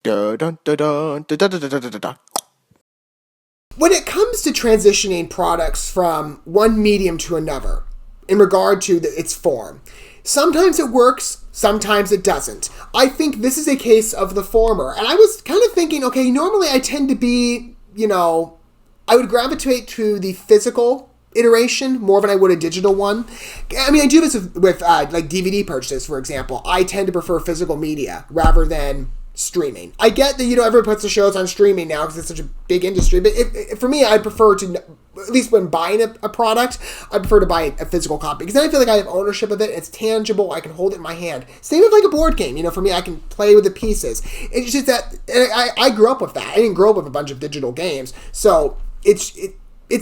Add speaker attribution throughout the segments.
Speaker 1: When it comes to transitioning products from one medium to another, in regard to its form, sometimes it works, sometimes it doesn't. I think this is a case of the former. And I was kind of thinking, okay, normally I tend to be, I would gravitate to the physical iteration more than I would a digital one. I mean, I do this with like DVD purchases, for example. I tend to prefer physical media rather than streaming. I get that, everyone puts the shows on streaming now because it's such a big industry, but for me, I prefer to, at least when buying a product, I prefer to buy a physical copy because then I feel like I have ownership of it. It's tangible. I can hold it in my hand. Same with like a board game. For me, I can play with the pieces. It's just that I grew up with that. I didn't grow up with a bunch of digital games, so it's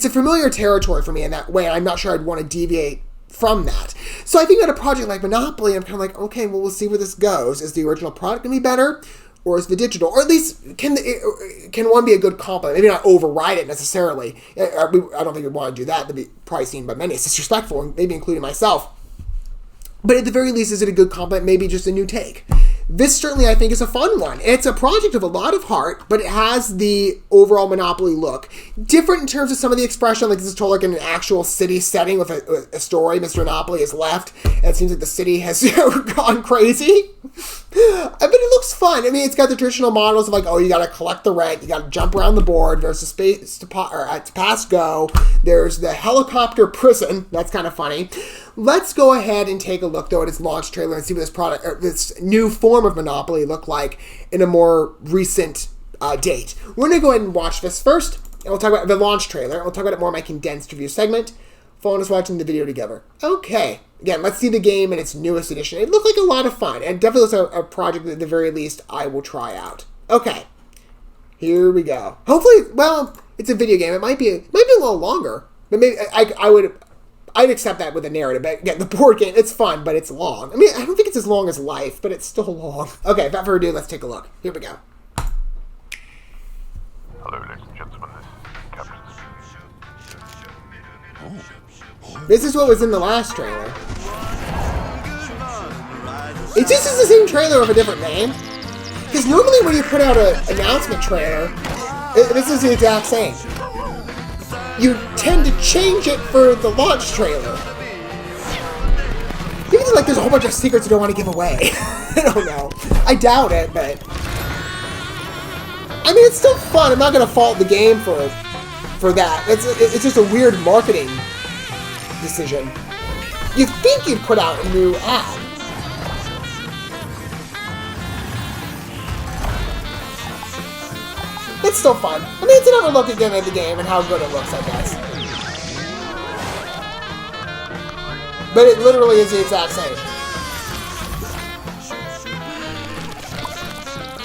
Speaker 1: a familiar territory for me in that way. I'm not sure I'd want to deviate from that. So I think that a project like Monopoly, I'm kind of like, okay, well, we'll see where this goes. Is the original product going to be better? Or is the digital? Or at least, can one be a good complement? Maybe not override it necessarily. I don't think we'd want to do that. That'd be probably seen by many as disrespectful, maybe including myself. But at the very least, is it a good complement? Maybe just a new take. This certainly, I think, is a fun one. It's a project of a lot of heart, but it has the overall Monopoly look. Different in terms of some of the expression, like this is told like in an actual city setting with a story. Mr. Monopoly is left, and it seems like the city has gone crazy. But it looks fun. I mean, it's got the traditional models of like, oh, you got to collect the rent, you got to jump around the board, there's a space to pass go, there's the helicopter prison, that's kind of funny. Let's go ahead and take a look, though, at its launch trailer and see what this product, or this new form of Monopoly looked like in a more recent date. We're going to go ahead and watch this first, and we'll talk about the launch trailer, and we'll talk about it more in my condensed review segment. Following us watching the video together. Okay, again, let's see the game in its newest edition. It looked like a lot of fun, and definitely looks like a project that at the very least I will try out. Okay, here we go. Hopefully, well, it's a video game. It might be a little longer, but maybe I'd accept that with a narrative. But again, the board game, it's fun, but it's long. I mean, I don't think it's as long as life, but it's still long. Okay, without further ado, let's take a look. Here we go.
Speaker 2: Hello, ladies and gentlemen.
Speaker 1: This is what was in the last trailer. It just is the same trailer with a different name. Because normally when you put out an announcement trailer, this is the exact same. You tend to change it for the launch trailer. Maybe like there's a whole bunch of secrets you don't want to give away. I don't know. I doubt it, but I mean, it's still fun. I'm not going to fault the game for that. It's just a weird marketing decision. You'd think you'd put out a new ad. It's still fun. I mean, it's another look again at the game and how good it looks, I guess. But it literally is the exact same.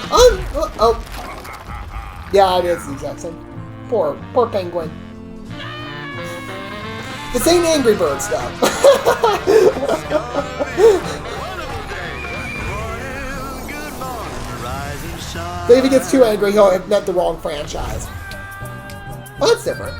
Speaker 1: Oh. Yeah, it is the exact same. Poor penguin. This ain't Angry Birds, though. But if he gets too angry, he'll have met the wrong franchise. Well, that's different.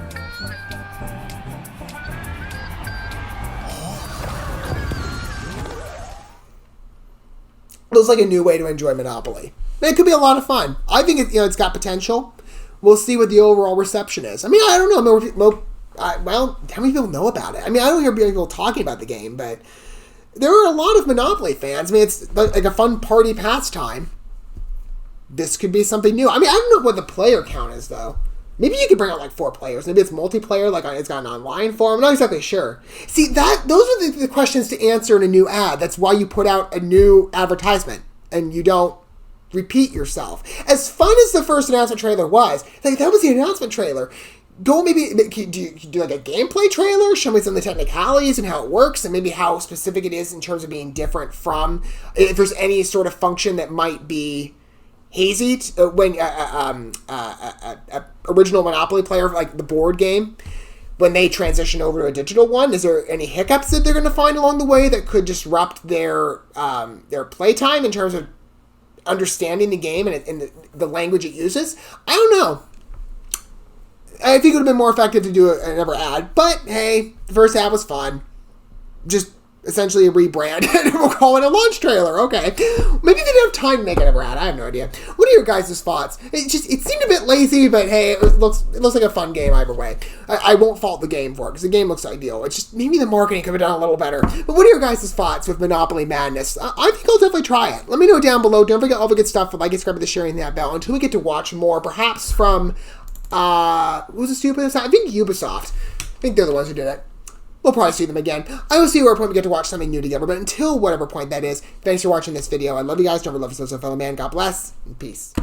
Speaker 1: It looks like a new way to enjoy Monopoly. And it could be a lot of fun. I think it's got potential. We'll see what the overall reception is. I mean, I don't know. Well, how many people know about it? I mean, I don't hear people talking about the game, but there are a lot of Monopoly fans. I mean, it's like a fun party pastime. This could be something new. I mean, I don't know what the player count is, though. Maybe you could bring out like 4 players. Maybe it's multiplayer, like it's got an online form. I'm not exactly sure. See, those are the questions to answer in a new ad. That's why you put out a new advertisement, and you don't repeat yourself. As fun as the first announcement trailer was, like that was the announcement trailer. Go maybe do like a gameplay trailer, show me some of the technicalities and how it works, and maybe how specific it is in terms of being different from, if there's any sort of function that might be hazy when original Monopoly player, like the board game, when they transition over to a digital one. Is there any hiccups that they're going to find along the way that could disrupt their playtime in terms of understanding the game and the language it uses? I don't know. I think it would have been more effective to do another ad, but hey, the first ad was fun. Just essentially a rebrand, and we'll call it a launch trailer. Okay, maybe they didn't have time to make it ever had. I have no idea. What are your guys' thoughts? It seemed a bit lazy, but hey, it looks like a fun game either way. I won't fault the game for it, because the game looks ideal. It's just, maybe the marketing could have done a little better. But what are your guys' thoughts with Monopoly Madness? I think I'll definitely try it. Let me know down below. Don't forget all the good stuff, like, subscribe, the sharing, that bell, until we get to watch more, perhaps from, what was the stupidest? I think Ubisoft. I think they're the ones who did it. We'll probably see them again. I will see where point we get to watch something new together, but until whatever point that is, thanks for watching this video. I love you guys. Don't ever love yourselves, fellow man. God bless, and peace.